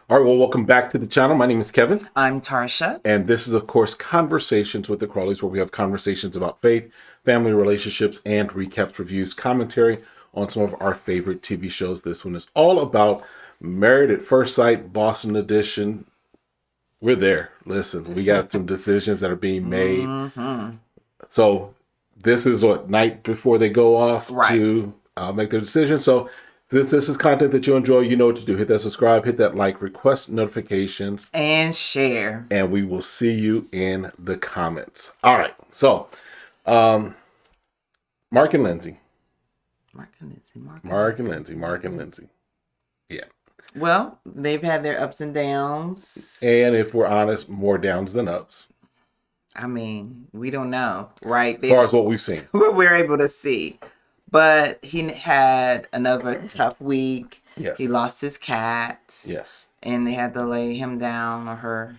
All right, well, welcome back to the channel. My name is Kevin. I'm Tarsha. And this is, of course, Conversations with the Crawleys, where we have conversations about faith, family relationships, and recaps, reviews, commentary on some of our favorite TV shows. This one is all about Married at First Sight, Boston Edition. We're there. Listen, we got some decisions that are being made. Mm-hmm. So this is what, night before they go off to make their decision. So this is content that you enjoy, you know what to do. Hit that subscribe, hit that like, request notifications. And share. And we will see you in the comments. All right. So, Mark and Lindsey. Mark and Lindsey. Yeah. Well, they've had their ups and downs. And if we're honest, more downs than ups. I mean, we don't know, right? As far as what we've seen. What we're able to see. But he had another tough week. Yes. He lost his cat. Yes. And they had to lay him down or her.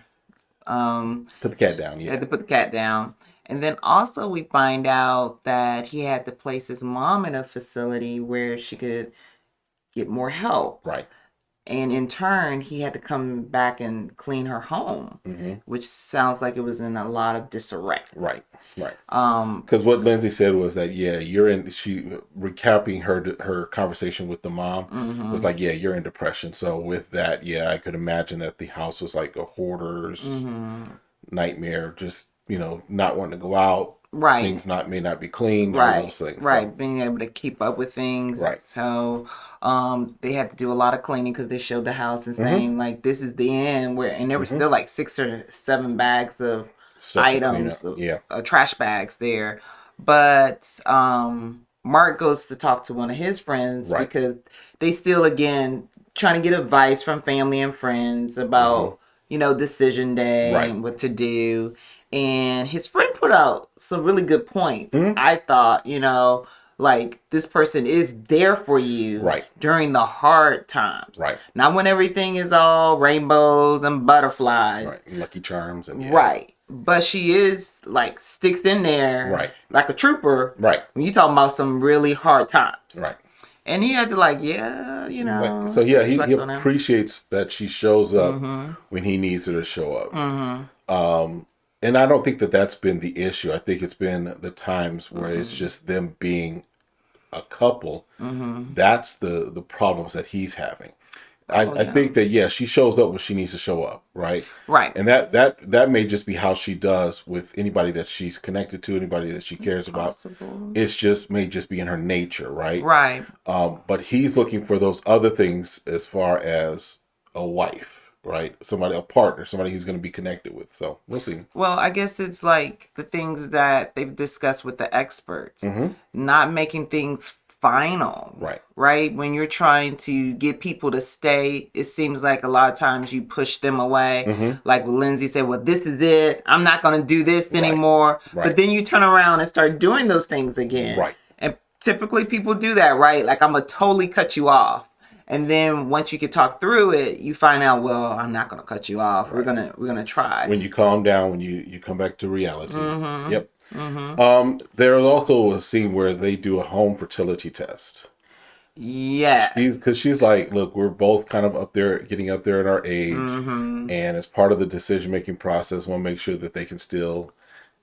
Put the cat down, yeah. They had to put the cat down. And then also we find out that he had to place his mom in a facility where she could get more help. Right. And in turn, he had to come back and clean her home, which sounds like it was in a lot of disarray. Right. Because what Lindsey said was that, she recapping her conversation with the mom was like, you're in depression. So with that, I could imagine that the house was like a hoarder's nightmare, just, not wanting to go out. Right. Things may not be clean. Right. All those things. Right. So. Being able to keep up with things. Right. So they had to do a lot of cleaning because they showed the house and saying like, this is the end, and there were still like 6 or 7 bags of stuff, items, trash bags there. But Mark goes to talk to one of his friends because they still, again, trying to get advice from family and friends about, decision day and what to do. And his friend put out some really good points. I thought, like this person is there for you during the hard times. Right. Not when everything is all rainbows and butterflies. Right. Lucky Charms. And Right. But she is like sticks in there. Right. Like a trooper. Right. When you talking about some really hard times. Right. And he had to So he appreciates that she shows up when he needs her to show up. And I don't think that that's been the issue. I think it's been the times where it's just them being a couple. That's the problems that he's having. I think that, she shows up when she needs to show up, right? Right. And that may just be how she does with anybody that she's connected to, anybody that she cares about. May just be in her nature, right? Right. But he's looking for those other things as far as a wife. Right? A partner, somebody who's going to be connected with. So we'll see. Well, I guess it's like the things that they've discussed with the experts, not making things final. Right. Right. When you're trying to get people to stay, it seems like a lot of times you push them away. Like when Lindsey said, well, this is it. I'm not going to do this anymore. Right. But then you turn around and start doing those things again. Right. And typically people do that, right? Like I'm going to totally cut you off. And then once you can talk through it, you find out, well, I'm not going to cut you off. Right. We're gonna try. When you calm down, when you come back to reality. Yep. There's also a scene where they do a home fertility test. Yes. Because she's like, look, we're both kind of getting up there in our age. And as part of the decision-making process, we'll make sure that they can still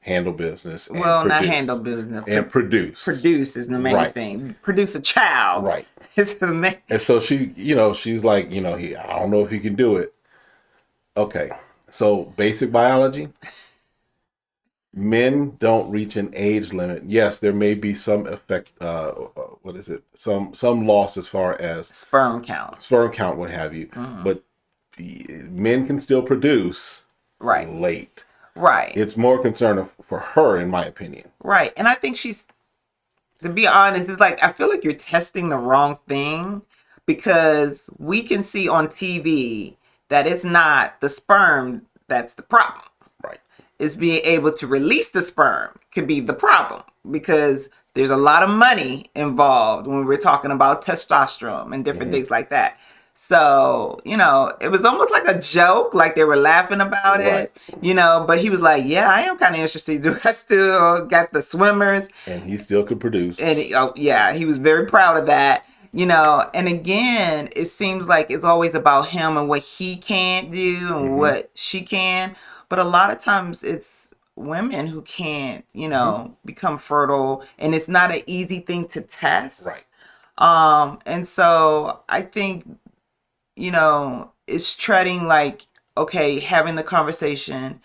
handle business. And not handle business. And produce. Produce is the main thing. Produce a child. Right. It's the main. And so she's like, I don't know if he can do it. Okay. So basic biology. Men don't reach an age limit. Yes, there may be some effect. Some loss as far as sperm count, what have you. But men can still produce late. Right. It's more concern for her, in my opinion. Right. And I think she's, to be honest, it's like, I feel like you're testing the wrong thing because we can see on TV that it's not the sperm that's the problem. Right. It's being able to release the sperm could be the problem because there's a lot of money involved when we're talking about testosterone and different things like that. So, it was almost like a joke, like they were laughing about it, but he was like, yeah, I am kind of interested. I still got the swimmers. And he still could produce. And he was very proud of that. You know, and again, it seems like it's always about him and what he can't do and what she can. But a lot of times it's women who can't, you know, become fertile, and it's not an easy thing to test. Right. And so I think, you know, it's treading like, okay, having the conversation,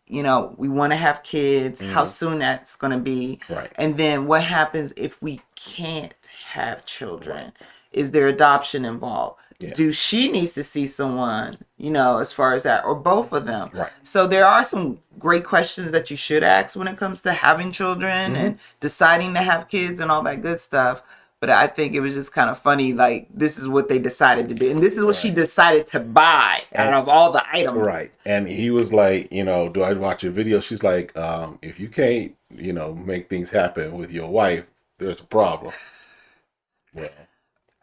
you know, we want to have kids, how soon that's going to be. Right. And then what happens if we can't have children? Is there adoption involved? Yeah. Do she needs to see someone, you know, as far as that, or both of them? Right. So there are some great questions that you should ask when it comes to having children and deciding to have kids and all that good stuff. But I think it was just kind of funny, like, this is what they decided to do. And this is what she decided to buy out of all the items. Right. And he was like, you know, do I watch your video? She's like, if you can't, you know, make things happen with your wife, there's a problem. Yeah.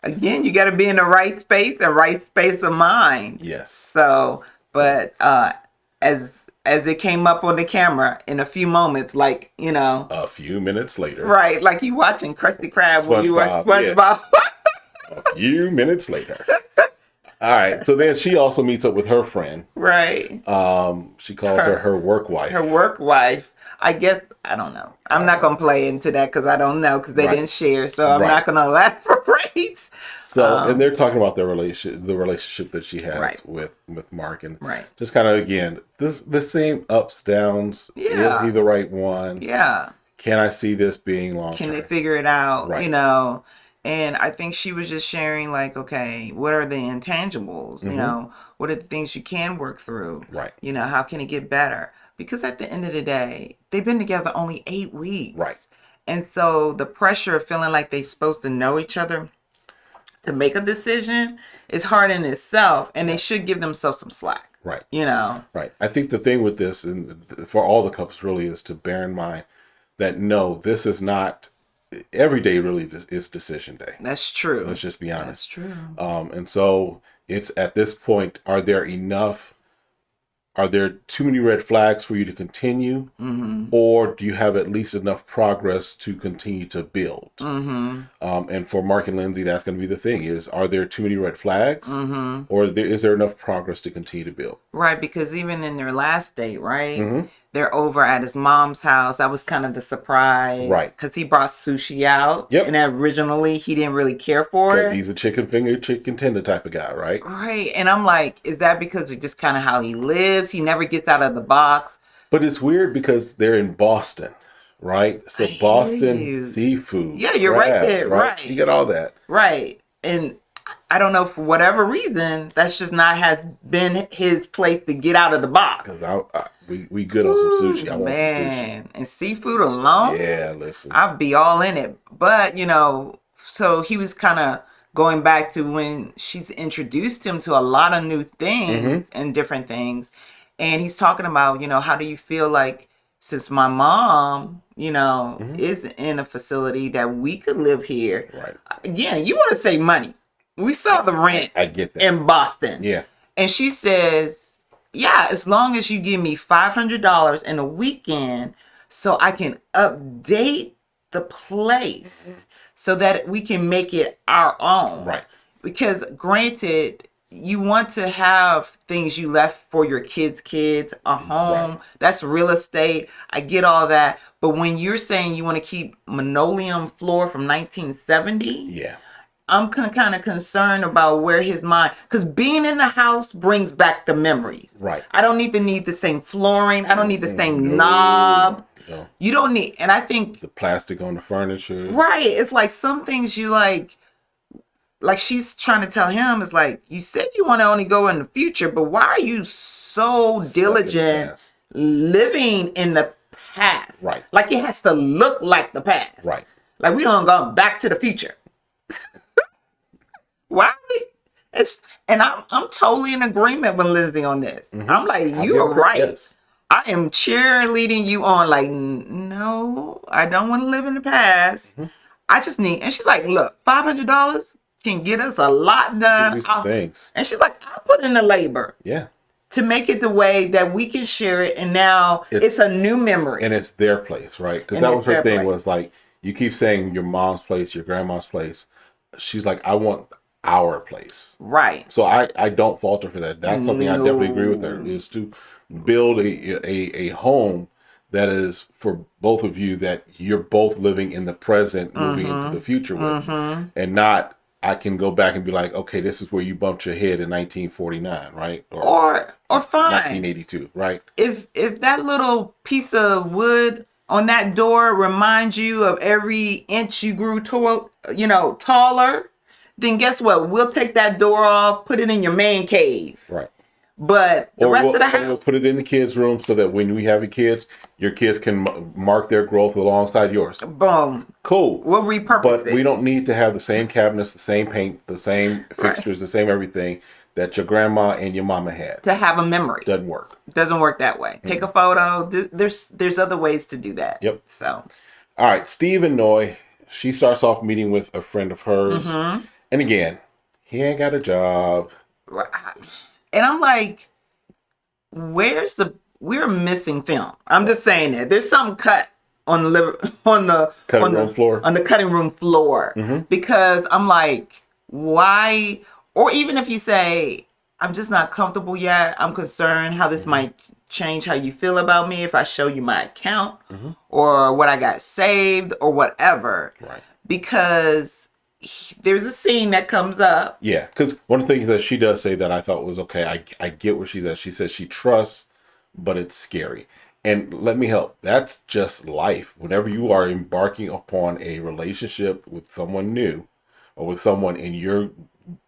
Again, you got to be in the right space, the right space of mind. Yes. So, but as it came up on the camera in a few moments, like, you know, a few minutes later, right? Like you watching Krusty Krab when you watch SpongeBob. Yeah. A few minutes later. All right. So then she also meets up with her friend. Right. She calls her work wife. Her work wife. I guess, I don't know. I'm not going to play into that because I don't know because they didn't share. So I'm not going to elaborate. So, and they're talking about the relationship that she has with Mark. And just kind of, again, the same ups, downs. Yeah. Is he the right one? Yeah. Can I see this being long term? Can they figure it out? Right. You know? And I think she was just sharing, like, okay, what are the intangibles? You know, what are the things you can work through? Right. You know, how can it get better? Because at the end of the day, they've been together only 8 weeks. Right. And so the pressure of feeling like they're supposed to know each other to make a decision is hard in itself. And they should give themselves some slack. Right. You know? Right. I think the thing with this, and for all the couples really, is to bear in mind that, no, this is not... Every day really is decision day. That's true. Let's just be honest. That's true. And so it's at this point, are there too many red flags for you to continue? Or do you have at least enough progress to continue to build? And for Mark and Lindsey, that's going to be the thing is, are there too many red flags? Or is there enough progress to continue to build? Right. Because even in their last date, right? They're over at his mom's house. That was kind of the surprise. Right. Because he brought sushi out. Yep. And originally he didn't really care for it. He's a chicken tender type of guy, right? Right. And I'm like, is that because of just kind of how he lives? He never gets out of the box. But it's weird because they're in Boston, right? So Boston seafood. Yeah, you're right there. Right. You got all that. Right. And I don't know, for whatever reason, that's just not has been his place to get out of the box. Because we good on some sushi. I want some sushi. And seafood alone? Yeah, listen. I'd be all in it. But, you know, so he was kind of going back to when she's introduced him to a lot of new things and different things. And he's talking about, you know, how do you feel like, since my mom, you know, is in a facility, that we could live here. Right. Again, you want to save money. We saw the rent I get that. in Boston. Yeah. And she says, yeah, as long as you give me $500 in a weekend so I can update the place so that we can make it our own. Right. Because granted, you want to have things you left for your kids, a home. Right. That's real estate. I get all that. But when you're saying you want to keep linoleum floor from 1970. Yeah. I'm kind of concerned about where his mind, because being in the house brings back the memories. Right. I don't need the same flooring. I don't need the same knobs. No. You don't need, and I think the plastic on the furniture. Right. It's like some things you like she's trying to tell him is like, you said you want to only go in the future, but why are you so diligent living in the past? Right. Like it has to look like the past. Right. Like we don't go back to the future. Why? And I'm totally in agreement with Lindsey on this. I'm like, you are right. Yes. I am cheerleading you on. Like, no, I don't want to live in the past. I just need. And she's like, look, $500 can get us a lot done. Thanks. And she's like, I'll put in the labor. Yeah. To make it the way that we can share it, and now it's a new memory. And it's their place, right? Because that was her thing. Was like, you keep saying your mom's place, your grandma's place. she's like, I want our place. Right. So I don't falter for that. That's something I definitely agree with her, is to build a home that is for both of you, that you're both living in the present, moving into the future with, and not I can go back and be like, okay, this is where you bumped your head in 1949, right? Or fine, 1982, right? If that little piece of wood on that door reminds you of every inch you grew taller, then guess what? We'll take that door off, put it in your man cave. Right. But the rest of the house, we'll put it in the kids' room so that when we have your kids can mark their growth alongside yours. Boom. Cool. We'll repurpose it. But we don't need to have the same cabinets, the same paint, the same fixtures, the same everything that your grandma and your mama had. To have a memory. Doesn't work. Doesn't work that way. Take a photo. There's other ways to do that. Yep. So. All right. Steve and Noy, she starts off meeting with a friend of hers. And again, he ain't got a job. And I'm like, we're missing film. I'm just saying that. There's something cut on the cutting room floor. Because I'm like, why? Or even if you say, I'm just not comfortable yet, I'm concerned how this might change how you feel about me if I show you my account or what I got saved or whatever. Right. Because there's a scene that comes up. Yeah, because one of the things that she does say that I thought was okay, I get where she's at. She says she trusts, but it's scary. And let me help. That's just life. Whenever you are embarking upon a relationship with someone new or with someone and you're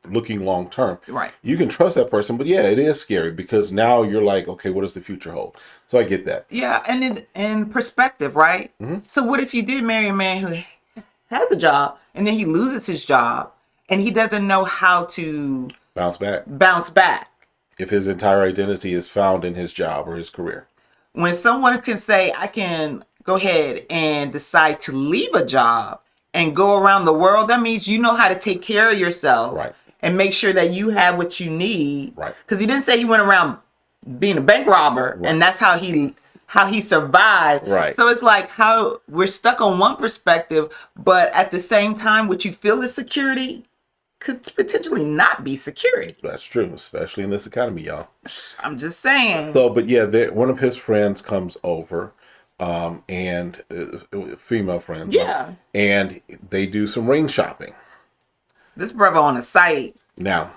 looking long term, right, you can trust that person, but yeah, it is scary because now you're like, okay, what does the future hold? So I get that. Yeah, and in perspective, right? So what if you did marry a man who has a job and then he loses his job and he doesn't know how to bounce back if his entire identity is found in his job or his career? When someone can say, I can go ahead and decide to leave a job and go around the world, that means you know how to take care of yourself, right, and make sure that you have what you need, right? Because he didn't say he went around being a bank robber, right, and that's how he survived, right? So it's like how we're stuck on one perspective, but at the same time, what you feel is security could potentially not be security. That's true, especially in this economy, y'all. I'm just saying. So, but yeah, one of his friends comes over. And female friends. Yeah. And they do some ring shopping. This brother on the site. Now,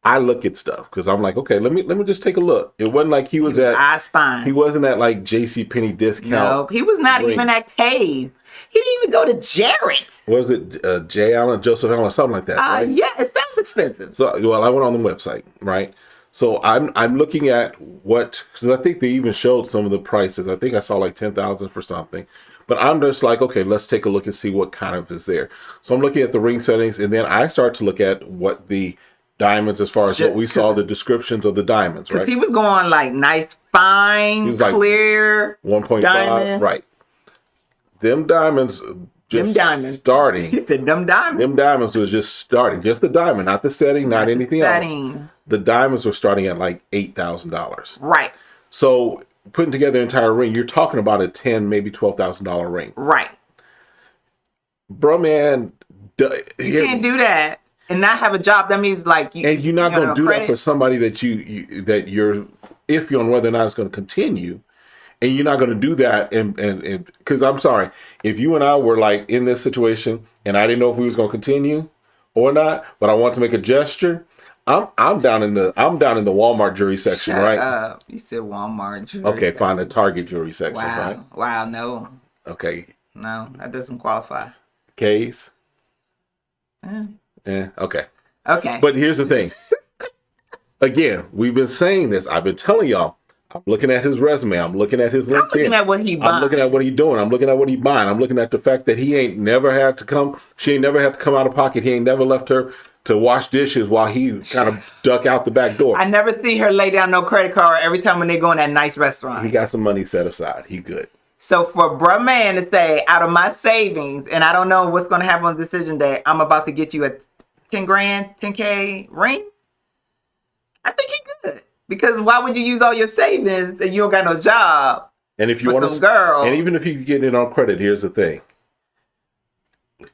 I look at stuff because I'm like, okay, let me just take a look. It wasn't like he was at I Spine. He wasn't at like JCPenney discount. No, he was not even at Kay's. He didn't even go to Jarrett's. What was it? J. Allen, Joseph Allen, something like that. Right? Yeah, it sounds expensive. So, well, I went on the website, right? So I'm looking at because I think they even showed some of the prices. I think I saw like $10,000 for something, but I'm just like, okay, let's take a look and see what kind of is there. So I'm looking at the ring settings, and then I start to look at what the diamonds, as far as what we saw, the descriptions of the diamonds, right? He was going like nice, fine, clear, like 1.5, right? Them diamonds. Starting. He said them diamonds. Them diamonds was just starting. Just the diamond, not the setting, not anything else. The diamonds were starting at like $8,000. Right. So putting together an entire ring, you're talking about a $10,000, maybe $12,000 ring. Right. Bro, man. You can't do that and not have a job. That means like and you're not going to do that for somebody that you're iffy on whether or not it's going to continue. And you're not going to do that, and because I'm sorry, if you and I were like in this situation, and I didn't know if we was going to continue or not, but I want to make a gesture, I'm down in the Walmart jewelry section, Shut right? Up. You said Walmart jewelry. Okay, section. Fine, the Target jewelry section, right? Wow, no. Okay. No, that doesn't qualify. K's. Okay. Okay. But here's the thing. Again, we've been saying this. I've been telling y'all. I'm looking at his resume. I'm looking at his LinkedIn. I'm looking at what he buying. I'm looking at what he's doing. I'm looking at what he's buying. I'm looking at the fact that she ain't never had to come out of pocket. He ain't never left her to wash dishes while he kind of duck out the back door. I never see her lay down no credit card every time when they go in that nice restaurant. He got some money set aside. He good. So for bruh man to say, out of my savings, and I don't know what's going to happen on decision day, I'm about to get you a 10 grand, 10K ring, I think he good. Because why would you use all your savings and you don't got no job? And if you want some girl, and even if he's getting it on credit, here's the thing: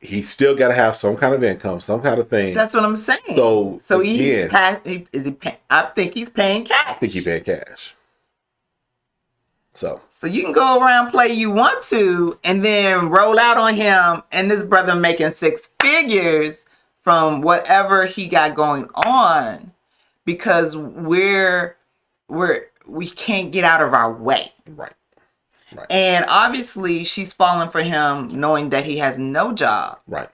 he still got to have some kind of income, some kind of thing. That's what I'm saying. So again, is he pay, I think he's paying cash. I think he's paying cash. So you can go around play you want to and then roll out on him, and this brother making 6 figures from whatever he got going on, because we can't get out of our way. Right. And obviously she's falling for him knowing that he has no job. Right.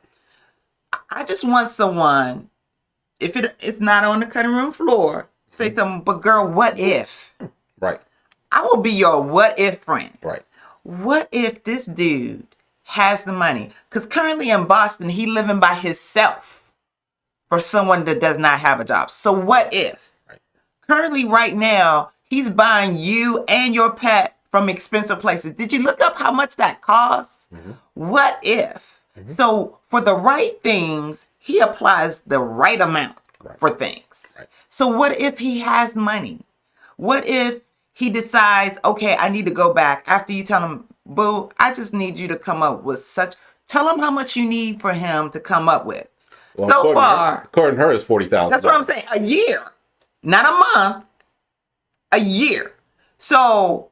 I just want someone, if it's not on the cutting room floor, say something, but girl, what if? Right. I will be your what if friend. Right. What if this dude has the money? Because currently in Boston, he living by himself for someone that does not have a job. So what if? Right. Currently right now, he's buying you and your pet from expensive places. Did you look up how much that costs? Mm-hmm. What if? Mm-hmm. So for the right things, he applies the right amount for things. Right. So what if he has money? What if he decides, okay, I need to go back after you tell him, boo, I just need you to come up with tell him how much you need for him to come up with. Well, so far, according to her, it's $40,000. That's what I'm saying. A year, not a month, a year. So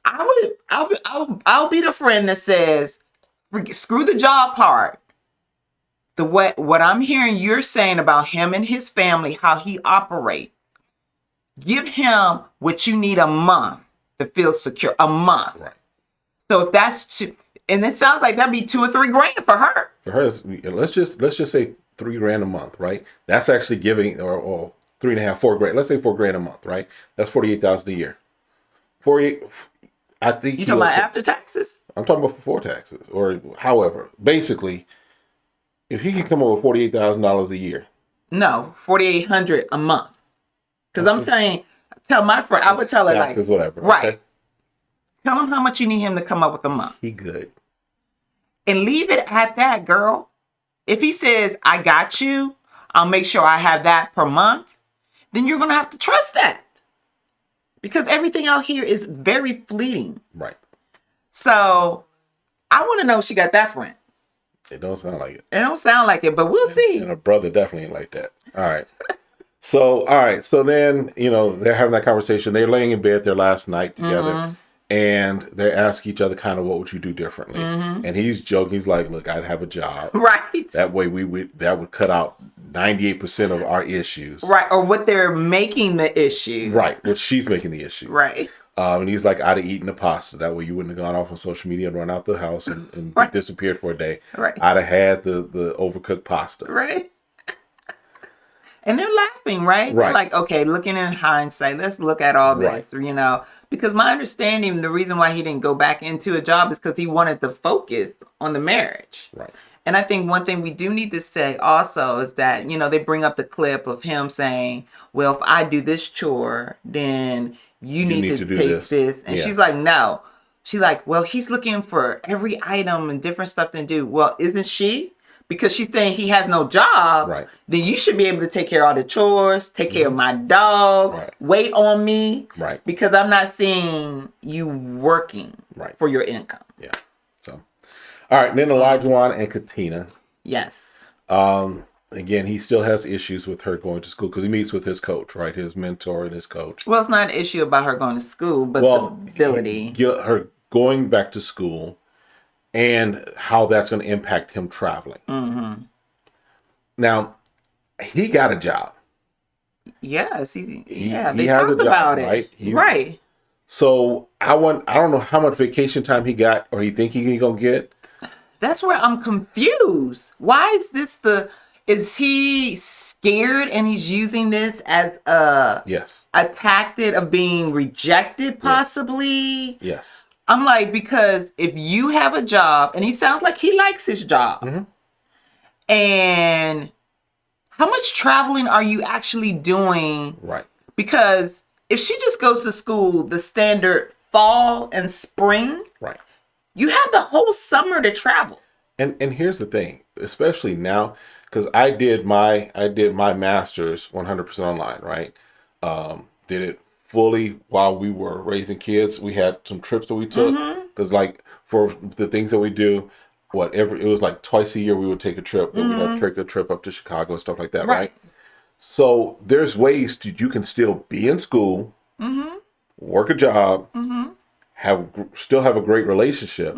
I'll be the friend that says, screw the job part. What I'm hearing you're saying about him and his family, how he operates. Give him what you need a month to feel secure. A month. Right. So if that's and it sounds like that'd be $2 or $3 grand for her. For her, let's just say $3 grand a month, right? That's actually giving or $3.5, $4 grand. Let's say $4 grand a month, right? That's $48,000 a year. 48. I think you talking about after taxes? I'm talking about before taxes, or however. Basically, if he can come up with $48,000 a year. No, $4,800 a month. Because I'm saying, tell my friend, I would tell her taxes, like, whatever. Right. Okay. Tell him how much you need him to come up with a month. He good. And leave it at that, girl. If he says, I got you, I'll make sure I have that per month, then you're going to have to trust that. Because everything out here is very fleeting. Right. So I want to know if she got that friend. It don't sound like it. It don't sound like it, but we'll see. And her brother definitely ain't like that. All right. So then, they're having that conversation. They're laying in bed their last night together. Mm-hmm. And they ask each other kind of, what would you do differently? Mm-hmm. And he's joking. He's like, look, I'd have a job. Right. That way that would cut out 98% of our issues. Right. Or what they're making the issue. Right. What she's making the issue. Right. And he's like, I'd have eaten the pasta. That way you wouldn't have gone off on social media and run out the house and right. disappeared for a day. Right. I'd have had the overcooked pasta. Right. And they're laughing, right? Right. They're like, okay, looking in hindsight, let's look at all this, right. Because my understanding, the reason why he didn't go back into a job is because he wanted to focus on the marriage. Right. And I think one thing we do need to say also is that, they bring up the clip of him saying, well, if I do this chore, then you need to take this. And she's like, no. She's like, well, he's looking for every item and different stuff to do. Well, isn't she? Because she's saying he has no job, right. Then you should be able to take care of all the chores, take care of my dog, right. wait on me. Right. Because I'm not seeing you working for your income. Yeah. So, all right. Then Elijah and Katina. Yes. Again, he still has issues with her going to school because he meets with his coach, right? His mentor and his coach. Well, it's not an issue about her going to school, but the ability. Her going back to school. And how that's going to impact him traveling. Mm-hmm. Now, he got a job. Yes, they he has talked a job, about it. Right? Right. So I don't know how much vacation time he got or he think he's going to get. That's where I'm confused. Why is this is he scared and he's using this as a tactic of being rejected possibly? Yes. I'm like, because if you have a job, and he sounds like he likes his job, mm-hmm. and how much traveling are you actually doing? Right. Because if she just goes to school, the standard fall and spring, right, you have the whole summer to travel. And here's the thing, especially now, because I did my master's 100% online, right? Did it fully while we were raising kids. We had some trips that we took because, like, for the things that we do, it was like twice a year we would take a trip. We'd have take a trip up to Chicago and stuff like that, right? Right. So there's ways you can still be in school, work a job, still have a great relationship,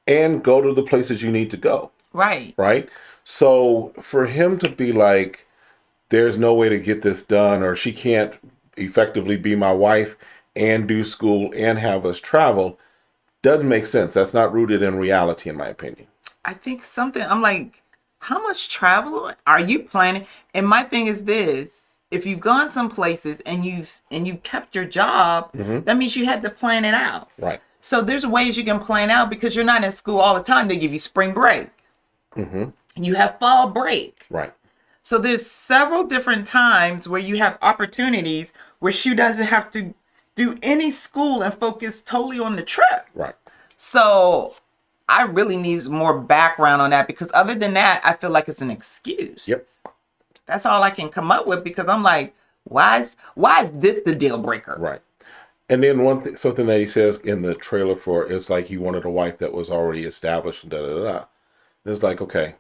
and go to the places you need to go. Right. Right. So for him to be like, there's no way to get this done, or she can't effectively be my wife and do school and have us travel, doesn't make sense. That's not rooted in reality, in my opinion. I think I'm like, how much travel are you planning? And my thing is this: if you've gone some places and you've kept your job, that means you had to plan it out. Right. So there's ways you can plan out because you're not in school all the time. They give you spring break. You have fall break. Right. So there's several different times where you have opportunities where she doesn't have to do any school and focus totally on the trip. Right. So I really need more background on that, because other than that, I feel like it's an excuse. Yep. That's all I can come up with, because I'm like, why is this the deal breaker? Right. And then something that he says in the trailer for is like he wanted a wife that was already established and da da da. It's like, okay,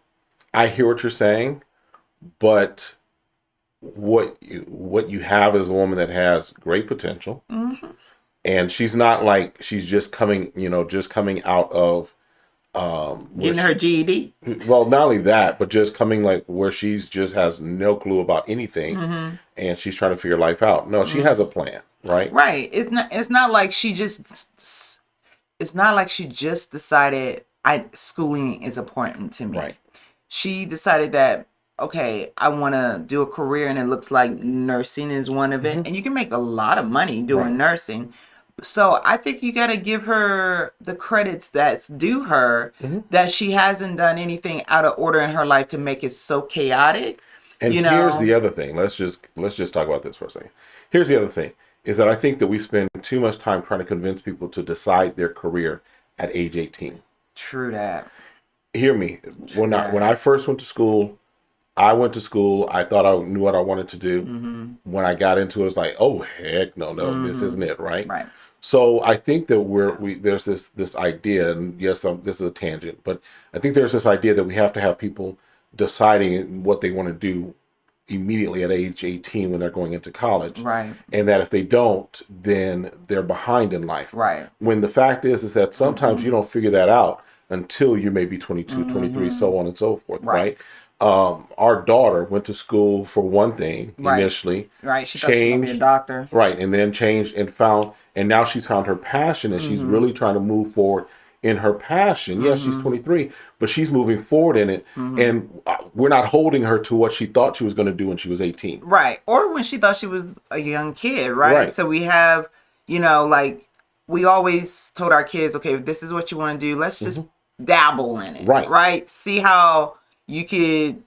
I hear what you're saying, but what you have is a woman that has great potential, and she's not like she's just coming out of getting her GED. Well, not only that, but just coming like where she's just has no clue about anything, and she's trying to figure life out. No, she has a plan, right? Right. It's not like she just. It's not like she just decided schooling is important to me. Right. She decided that, okay, I want to do a career, and it looks like nursing is one of it. And you can make a lot of money doing nursing. So I think you got to give her the credits that's due her, that she hasn't done anything out of order in her life to make it so chaotic. And here's the other thing. Let's just talk about this for a second. Here's the other thing, is that I think that we spend too much time trying to convince people to decide their career at age 18. True that. Hear me. When I first went to school, I thought I knew what I wanted to do. When I got into it, it's like, oh heck no, this isn't it, right? Right. So I think that there's this idea, and yes, this is a tangent, but I think there's this idea that we have to have people deciding what they want to do immediately at age 18 when they're going into college. Right. And that if they don't, then they're behind in life. Right. When the fact is that sometimes you don't figure that out until you may be 22, 23, so on and so forth, right? Our daughter went to school for one thing initially. Right. She thought she was going to be a doctor. Right. And then changed and now she's found her passion, and she's really trying to move forward in her passion. Yes, she's 23, but she's moving forward in it. And we're not holding her to what she thought she was going to do when she was 18. Right. Or when she thought she was a young kid, right? So we have, like we always told our kids, okay, if this is what you want to do, let's just dabble in it. Right. See how you could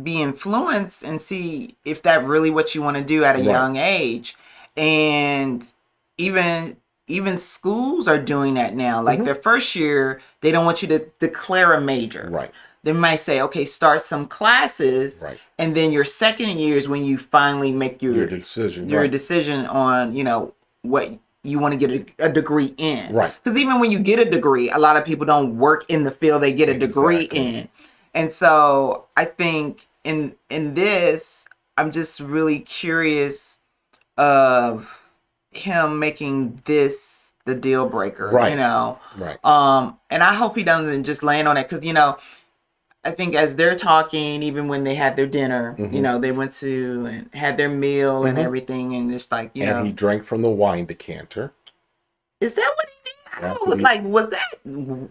be influenced and see if that really what you want to do at a young age. And even schools are doing that now. Like their first year, they don't want you to declare a major. Right. They might say, okay, start some classes. Right. And then your second year is when you finally make your decision on, what you want to get a degree in. Right. Because even when you get a degree, a lot of people don't work in the field they get a degree in. And so I think in this, I'm just really curious of him making this the deal breaker, Right. And I hope he doesn't just land on it, because I think as they're talking, even when they had their dinner, they went to and had their meal and everything, and just like and he drank from the wine decanter. Is that what he did? I was like, was that?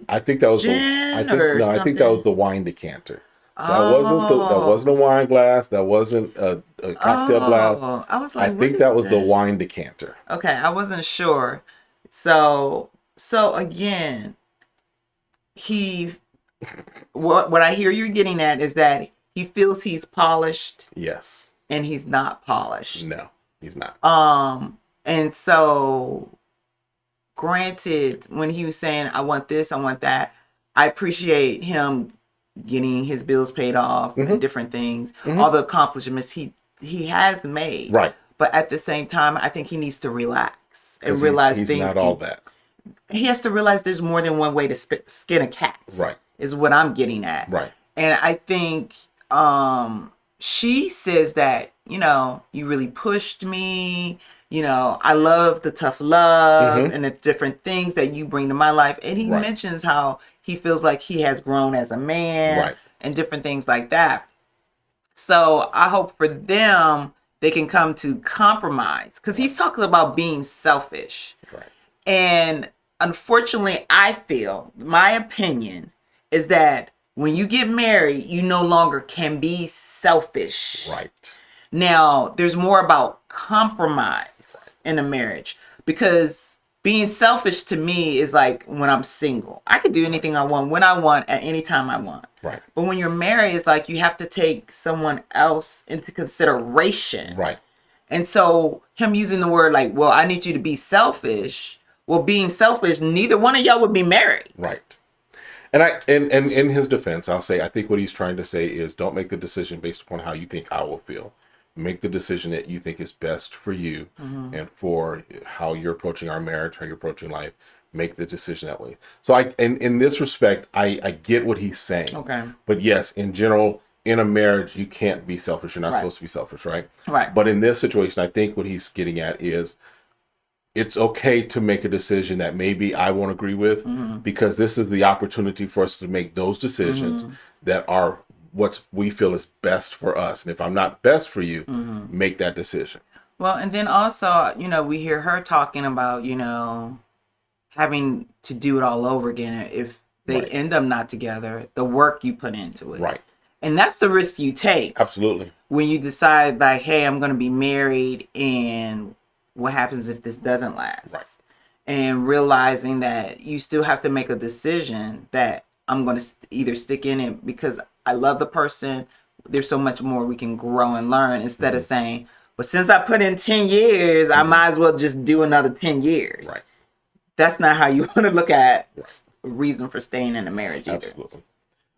I think that was I think that was the wine decanter. That wasn't a wine glass. That wasn't a cocktail glass. I was like, I think that was the wine decanter. Okay, I wasn't sure. So again, what I hear you getting at is that he feels he's polished. Yes. And he's not polished. No, he's not. And so, granted, when he was saying, I want this, I want that, I appreciate him getting his bills paid off and different things, all the accomplishments he has made. Right. But at the same time, I think he needs to relax and realize he's not all that. he has to realize there's more than one way to skin a cat. Right. Is what I'm getting at. Right. And I think she says that, you really pushed me. I love the tough love and the different things that you bring to my life. And he mentions how he feels like he has grown as a man and different things like that. So I hope for them, they can come to compromise, because he's talking about being selfish. Right. And unfortunately, I feel, my opinion is that when you get married, you no longer can be selfish. Right. Now, there's more about compromise in a marriage, because being selfish to me is like when I'm single. I could do anything I want, when I want, at any time I want. Right. But when you're married, it's like you have to take someone else into consideration. Right. And so him using the word like, well, I need you to be selfish. Well, being selfish, neither one of y'all would be married. Right. And in his defense, I'll say, I think what he's trying to say is, don't make the decision based upon how you think I will feel. Make the decision that you think is best for you and for how you're approaching our marriage, how you're approaching life. Make the decision that way. So in this respect, I get what he's saying. Okay. But yes, in general, in a marriage, you can't be selfish. You're not supposed to be selfish, right? Right. But in this situation, I think what he's getting at is, it's okay to make a decision that maybe I won't agree with, because this is the opportunity for us to make those decisions that are what we feel is best for us. And if I'm not best for you, make that decision. Well, and then also, we hear her talking about, having to do it all over again if they end up not together, the work you put into it. Right. And that's the risk you take. Absolutely. When you decide like, hey, I'm going to be married, and what happens if this doesn't last? Right. And realizing that you still have to make a decision that I'm going to either stick in it because I love the person. There's so much more we can grow and learn, instead of saying, but since I put in 10 years, I might as well just do another 10 years. Right. That's not how you want to look at a reason for staying in a marriage either. Absolutely.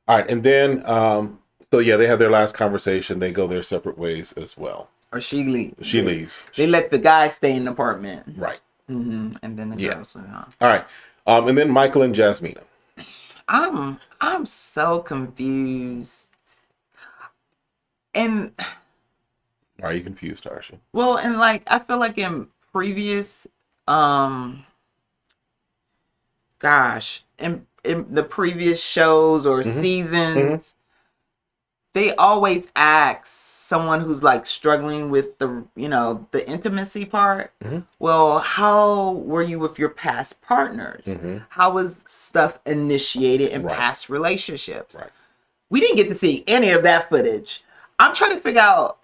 All right. And then, so yeah, they have their last conversation. They go their separate ways as well. Or she leaves. She leaves. They let the guy stay in the apartment. Right. And then the girls are on. All right. And then Michael and Jasmina. I'm so confused. And Are you confused, Tarsha? well, and like I feel like in previous in the previous shows or seasons, they always ask someone who's like struggling with the intimacy part. Well, how were you with your past partners? How was stuff initiated in past relationships? Right. We didn't get to see any of that footage. I'm trying to figure out,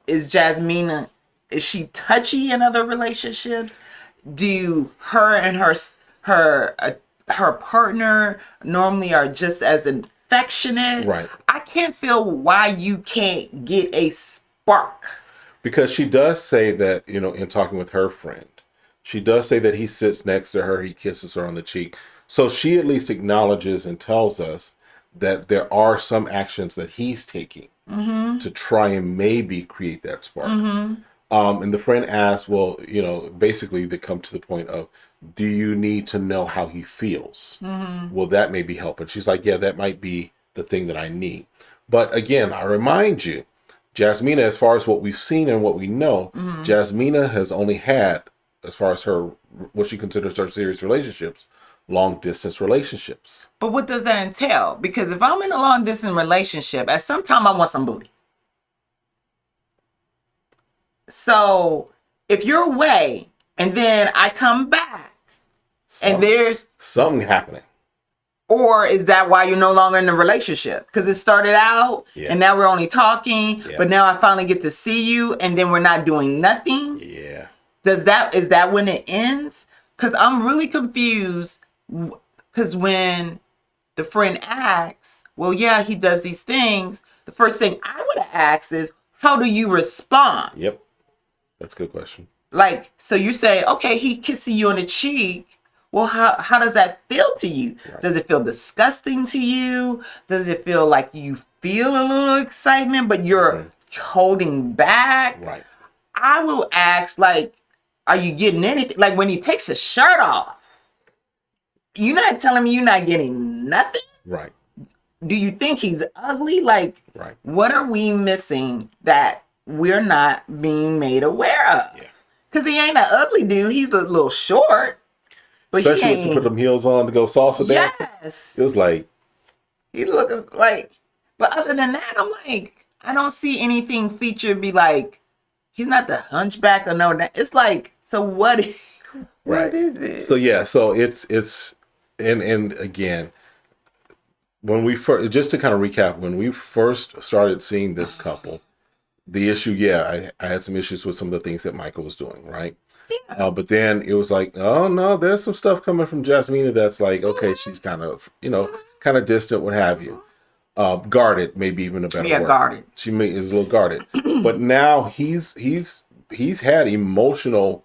is Jasmina, is she touchy in other relationships? Do her and her partner normally are just as affectionate? Right. I can't feel why you can't get a spark. Because she does say that, in talking with her friend, she does say that he sits next to her, he kisses her on the cheek. So she at least acknowledges and tells us that there are some actions that he's taking to try and maybe create that spark. And the friend asks, well, basically they come to the point of, do you need to know how he feels? Well, that maybe help. And she's like, yeah, that might be the thing that I need. But again, I remind you, Jasmina, as far as what we've seen and what we know, Jasmina has only had, as far as her, what she considers her serious relationships, long distance relationships. But what does that entail? Because if I'm in a long distance relationship, at some time I want some booty. So if you're away and then I come back and there's something happening. Or is that why you're no longer in the relationship? Because it started out and now we're only talking, but now I finally get to see you and then we're not doing nothing. Yeah. Is that when it ends? Because I'm really confused. Because when the friend asks, well, yeah, he does these things. The first thing I would have asked is, how do you respond? Yep. That's a good question. Like, so you say, okay, he kissing you on the cheek. Well, how does that feel to you? Right. Does it feel disgusting to you? Does it feel like you feel a little excitement, but you're holding back? Right. I will ask, like, are you getting anything? Like when he takes his shirt off. you're not telling me you're not getting nothing? Right. Do you think he's ugly? Like, right. What are we missing that we're not being made aware of? Yeah. Because he ain't an ugly dude. He's a little short. But especially when you put them heels on to go salsa dance. Yes. It was like. He looking like. But other than that, I'm like, I don't see anything featured be like, he's not the hunchback or no. It's like, so what? What is it? So yeah, so it's and again, when we first, just to kind of recap, when we first started seeing this couple, the issue, I had some issues with some of the things that Michael was doing, right? Yeah. But then it was like, oh no, there's some stuff coming from Jasmina that's like, okay, she's kind of, kind of distant, what have you. Guarded, maybe even a better word. Guarded. She is a little guarded. But now he's had emotional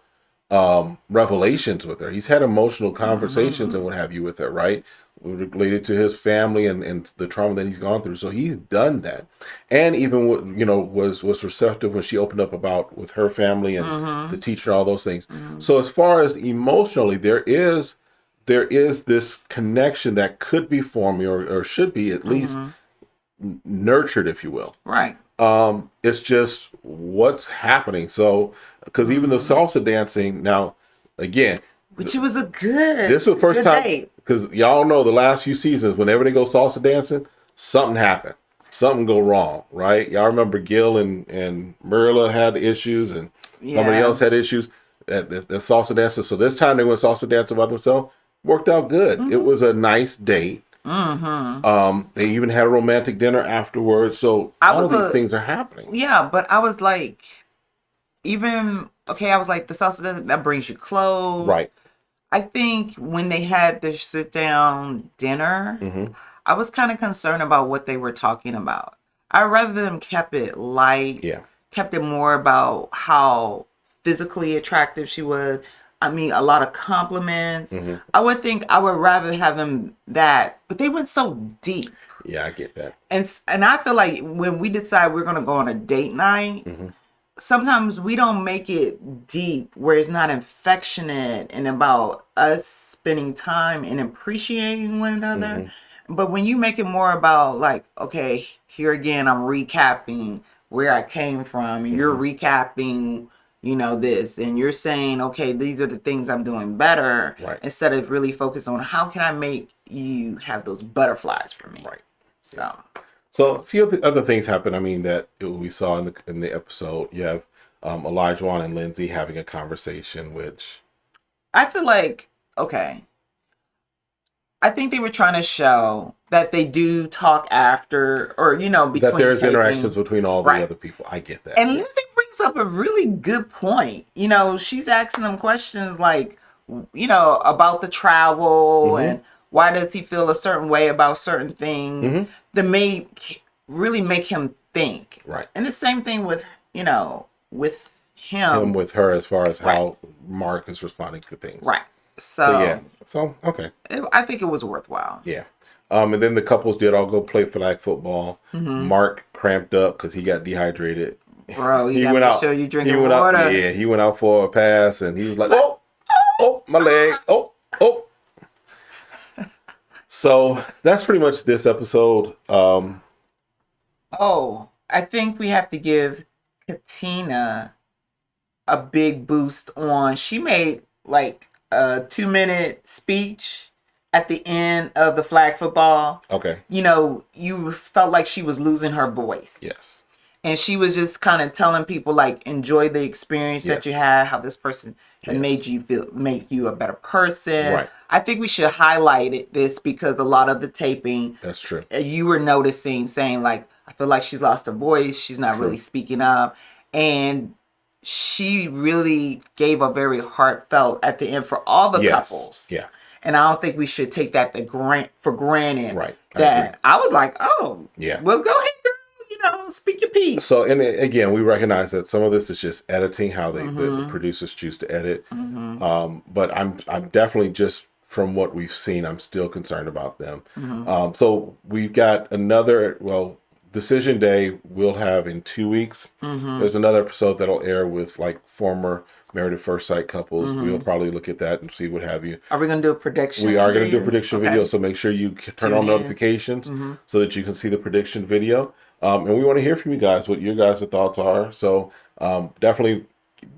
revelations with her. He's had emotional conversations and what have you with her, right? Related to his family and the trauma that he's gone through. So he's done that. And even was receptive when she opened up about with her family and the teacher and all those things. So as far as emotionally, there is this connection that could be formed or should be at least nurtured, if you will. Right. It's just what's happening. So, because even the salsa dancing now, again, which it was a good. This is the first time because y'all know the last few seasons, whenever they go salsa dancing, something happened, something go wrong, right? Y'all remember Gil and Marilla had issues, and somebody else had issues at the salsa dancing. So this time they went salsa dancing by themselves. Worked out good. It was a nice date. They even had a romantic dinner afterwards. So all these things are happening. Yeah, but I was like, I was like, the salsa that brings you close. Right. I think when they had their sit down dinner, I was kind of concerned about what they were talking about. I rather them kept it light. Yeah. Kept it more about how physically attractive she was. I mean, a lot of compliments. I would rather have them that, but they went so deep. Yeah, I get that. And I feel like when we decide we're going to go on a date night, sometimes we don't make it deep where it's not affectionate and about us spending time and appreciating one another. But when you make it more about like, okay, here again, I'm recapping where I came from, and you're recapping this, and you're saying, okay, these are the things I'm doing better, right, instead of really focus on how can I make you have those butterflies for me. Right. So a few other things happen. I mean, that we saw in the episode. You have Elijah and Lindsey having a conversation, which I feel like, okay, I think they were trying to show that they do talk after, or between that there's interactions between all the other people. I get that. And Lindsey brings up a really good point. She's asking them questions like, about the travel and why does he feel a certain way about certain things that really make him think. Right. And the same thing with with him with her, as far as how Mark is responding to things. Right. So okay. I think it was worthwhile. Yeah. And then the couples did all go play flag football. Mark cramped up because he got dehydrated. Bro, you gotta make sure you drinking water. He went out for a pass and he was like, oh, my leg. Oh. So that's pretty much this episode. I think we have to give Katina a big boost on. She made like a 2-minute speech at the end of the flag football. Okay. You felt like she was losing her voice. Yes. And she was just kind of telling people like, enjoy the experience that you had, how this person had make you a better person. Right. I think we should highlight this because a lot of the taping, that's true, you were noticing saying like, I feel like she's lost her voice. She's not really speaking up. And she really gave a very heartfelt at the end for all the couples. Yeah. And I don't think we should take that for granted. Right. I was like, well, go ahead, girl. Speak your piece. So, and again, we recognize that some of this is just editing, how the producers choose to edit. But I'm definitely, just from what we've seen, I'm still concerned about them. So we've got Decision Day we'll have in 2 weeks. There's another episode that'll air with like former Married at First Sight couples. We'll probably look at that and see what have you. Are we going to do a prediction? We are going to do a prediction video, so make sure you turn on notifications so that you can see the prediction video. And we want to hear from you guys, what your guys' thoughts are. So definitely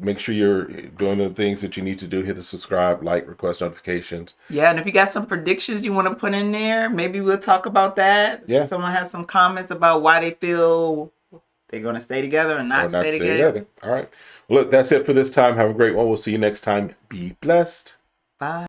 make sure you're doing the things that you need to do. Hit the subscribe, like, request notifications. Yeah, and if you got some predictions you want to put in there, maybe we'll talk about that. Yeah. Someone has some comments about why they feel they're going to stay together or not stay together. All right. Well, look, that's it for this time. Have a great one. We'll see you next time. Be blessed. Bye.